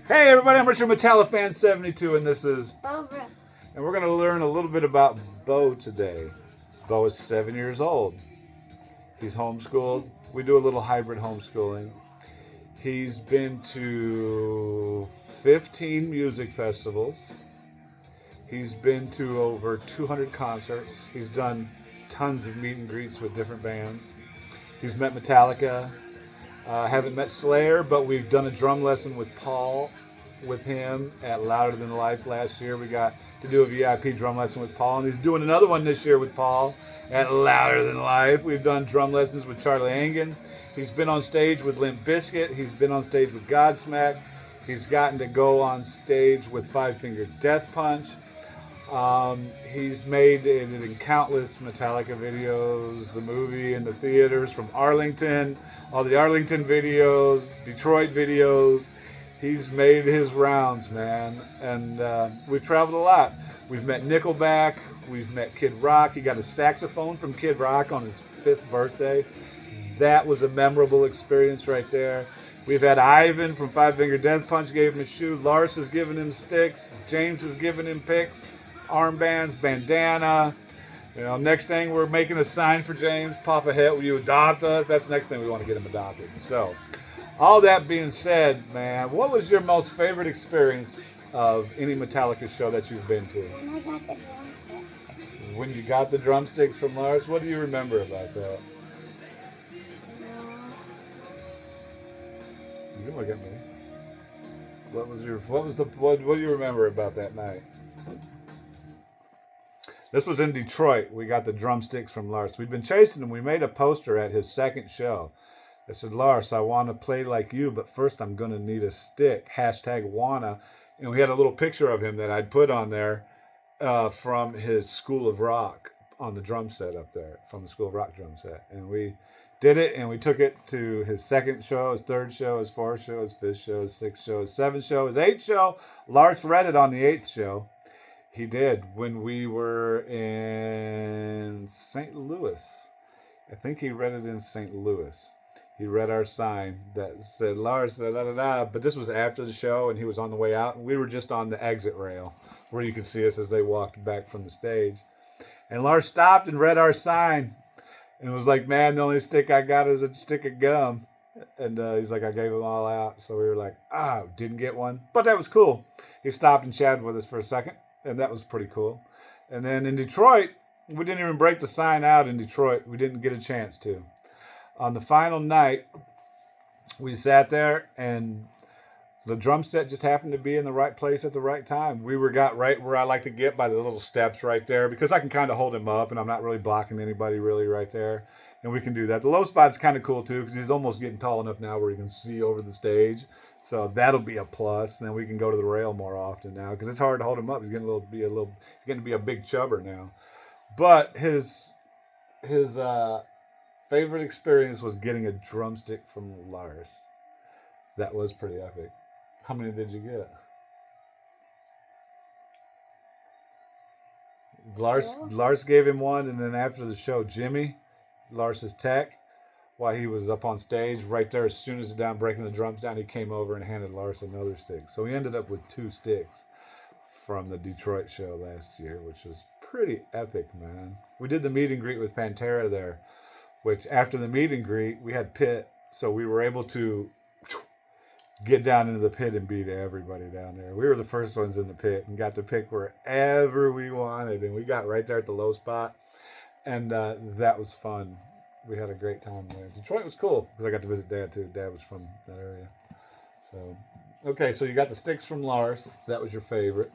Hey everybody, I'm Richard Metallifan72 and this is, Barbara. and we're going to learn a little bit about Bo today. Bo is 7 years old. He's homeschooled. We do a little hybrid homeschooling. He's been to 15 music festivals. He's been to over 200 concerts. He's done tons of meet and greets with different bands. He's met Metallica. Haven't met Slayer, but we've done a drum lesson with Paul with him at Louder Than Life last year. We got to do a VIP drum lesson with Paul, and he's doing another one this year with Paul at Louder Than Life. We've done drum lessons with Charlie Angen. He's been on stage with Limp Bizkit. He's been on stage with Godsmack. He's gotten to go on stage with Five Finger Death Punch. He's made it in countless Metallica videos, the movie in the theaters from Arlington, all the Arlington videos, Detroit videos. He's made his rounds, man, and we've traveled a lot. We've met Nickelback, we've met Kid Rock. He got a saxophone from Kid Rock on his 5th birthday. That was a memorable experience right there. We've had Ivan from Five Finger Death Punch gave him a shoe. Lars has given him sticks. James has given him picks, armbands, bandana. You know, next thing we're making a sign for James. Papa Het, will you adopt us? That's the next thing we want to get him adopted. So, all that being said, man, what was your most favorite experience of any Metallica show that you've been to? When I got the drumstick. When you got the drumsticks from Lars, what do you remember about that? You can look at me. What do you remember about that night? This was in Detroit. We got the drumsticks from Lars. We'd been chasing him. We made a poster at his second show. I said, Lars, I want to play like you, but first I'm going to need a stick. #wanna. And we had a little picture of him that I'd put on there from his School of Rock on the drum set up there, from the School of Rock drum set. And we did it, and we took it to his second show, his third show, his fourth show, his fifth show, his sixth show, his seventh show, his eighth show. Lars read it on the 8th show. He did when we were in St. Louis. I think he read it in St. Louis. He read our sign that said Lars, da da da da. But this was after the show, and he was on the way out, and we were just on the exit rail where you could see us as they walked back from the stage. And Lars stopped and read our sign, and was like, "Man, the only stick I got is a stick of gum." And he's like, "I gave them all out." So we were like, didn't get one, but that was cool. He stopped and chatted with us for a second. And that was pretty cool. And then in Detroit, we didn't even break the sign out in Detroit. We didn't get a chance to. On the final night, we sat there and the drum set just happened to be in the right place at the right time. Got right where I like to get by the little steps right there because I can kind of hold him up and I'm not really blocking anybody really right there. And we can do that. The low spot's kind of cool too because he's almost getting tall enough now where he can see over the stage. So that'll be a plus. And then we can go to the rail more often now because it's hard to hold him up. He's getting to be a big chubber now. But his favorite experience was getting a drumstick from Lars. That was pretty epic. How many did you get? Lars gave him one, and then after the show, Jimmy, Lars's tech, while he was up on stage, right there, as soon as he's down breaking the drums down, he came over and handed Lars another stick. So he ended up with 2 sticks from the Detroit show last year, which was pretty epic, man. We did the meet and greet with Pantera there, which after the meet and greet, we had pit, so we were able to get down into the pit and beat everybody down there. We were the first ones in the pit and got to pick wherever we wanted, and we got right there at the low spot, and that was fun. We had a great time there. Detroit was cool because I got to visit Dad too. Dad was from that area. So, okay, so you got the sticks from Lars. That was your favorite.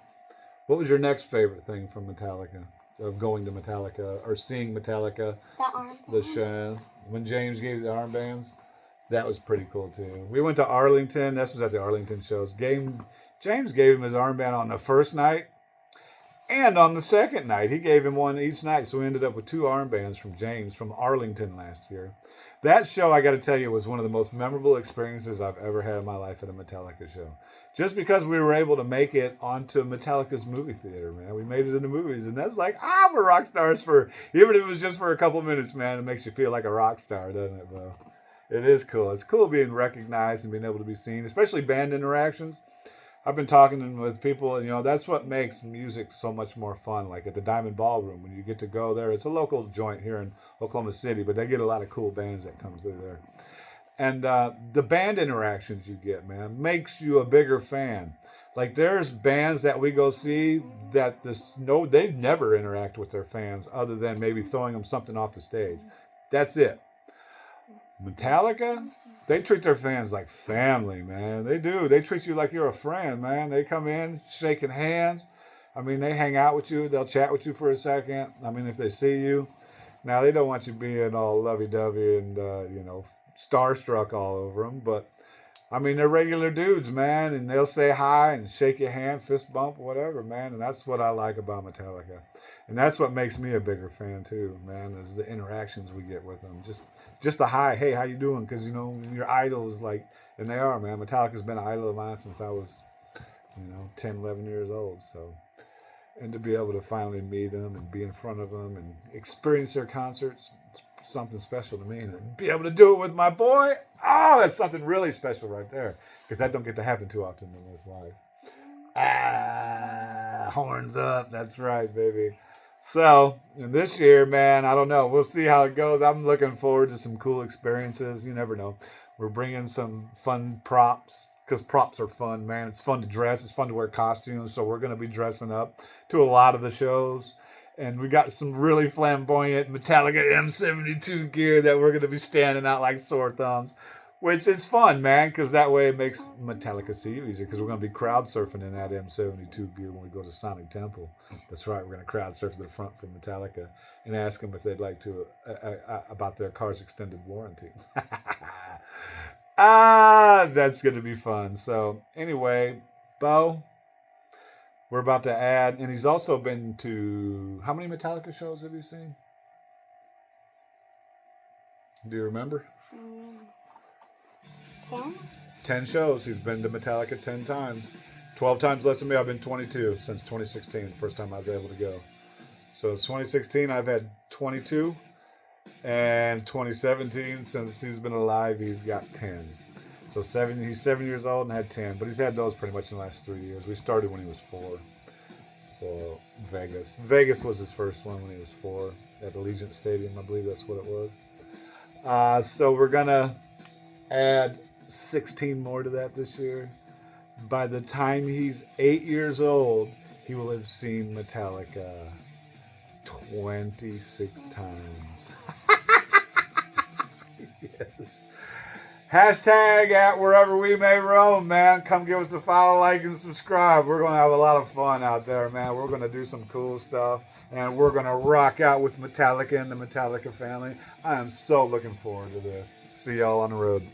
What was your next favorite thing from Metallica? Of going to Metallica or seeing Metallica? The armbands. The show. When James gave you the armbands? That was pretty cool too. We went to Arlington. This was at the Arlington shows. James gave him his armband on the first night and on the second night. He gave him one each night. So we ended up with 2 armbands from James from Arlington last year. That show, I got to tell you, was one of the most memorable experiences I've ever had in my life at a Metallica show. Just because we were able to make it onto Metallica's movie theater, man. We made it in the movies. And that's like, we're rock stars even if it was just for a couple minutes, man. It makes you feel like a rock star, doesn't it, bro? It is cool. It's cool being recognized and being able to be seen, especially band interactions. I've been talking with people, and that's what makes music so much more fun. Like at the Diamond Ballroom, when you get to go there, it's a local joint here in Oklahoma City, but they get a lot of cool bands that come through there. And the band interactions you get, man, makes you a bigger fan. Like there's bands that we go see that they never interact with their fans other than maybe throwing them something off the stage. That's it. Metallica, they treat their fans like family, man. They do. They treat you like you're a friend, man. They come in shaking hands. I mean, they hang out with you. They'll chat with you for a second. I mean, if they see you. Now, they don't want you being all lovey-dovey and, starstruck all over them. But, I mean, they're regular dudes, man. And they'll say hi and shake your hand, fist bump, whatever, man. And that's what I like about Metallica. And that's what makes me a bigger fan, too, man, is the interactions we get with them. Just the hi, hey, how you doing? Because, your idols, like, and they are, man. Metallica's been an idol of mine since I was, 10, 11 years old. So, and to be able to finally meet them and be in front of them and experience their concerts, it's something special to me. And to be able to do it with my boy, that's something really special right there. Because that don't get to happen too often in this life. Horns up. That's right, baby. So, and this year, man, I don't know. We'll see how it goes. I'm looking forward to some cool experiences. You never know. We're bringing some fun props because props are fun, man. It's fun to dress. It's fun to wear costumes. So we're going to be dressing up to a lot of the shows. And we got some really flamboyant Metallica M72 gear that we're going to be standing out like sore thumbs. Which is fun, man, because that way it makes Metallica see you easier, because we're going to be crowd surfing in that M72 gear when we go to Sonic Temple. That's right, we're going to crowd surf to the front for Metallica and ask them if they'd like to, about their car's extended warranty. That's going to be fun. So, anyway, Bo, we're about to add, and he's also been to, how many Metallica shows have you seen? Do you remember? 10? 10 shows. He's been to Metallica 10 times. 12 times less than me. I've been 22 since 2016, first time I was able to go. So 2016, I've had 22. And 2017, since he's been alive, he's got 10. So he's 7 years old and had 10. But he's had those pretty much in the last 3 years. We started when he was 4. So Vegas. Vegas was his first one when he was 4 at Allegiant Stadium. I believe that's what it was. So we're going to add 16 more to that this year. By the time he's 8 years old, he will have seen Metallica 26 times. Yes. Hashtag at wherever we may roam, man. Come give us a follow, like, and subscribe. We're going to have a lot of fun out there, man. We're going to do some cool stuff. And we're going to rock out with Metallica and the Metallica family. I am so looking forward to this. See y'all on the road.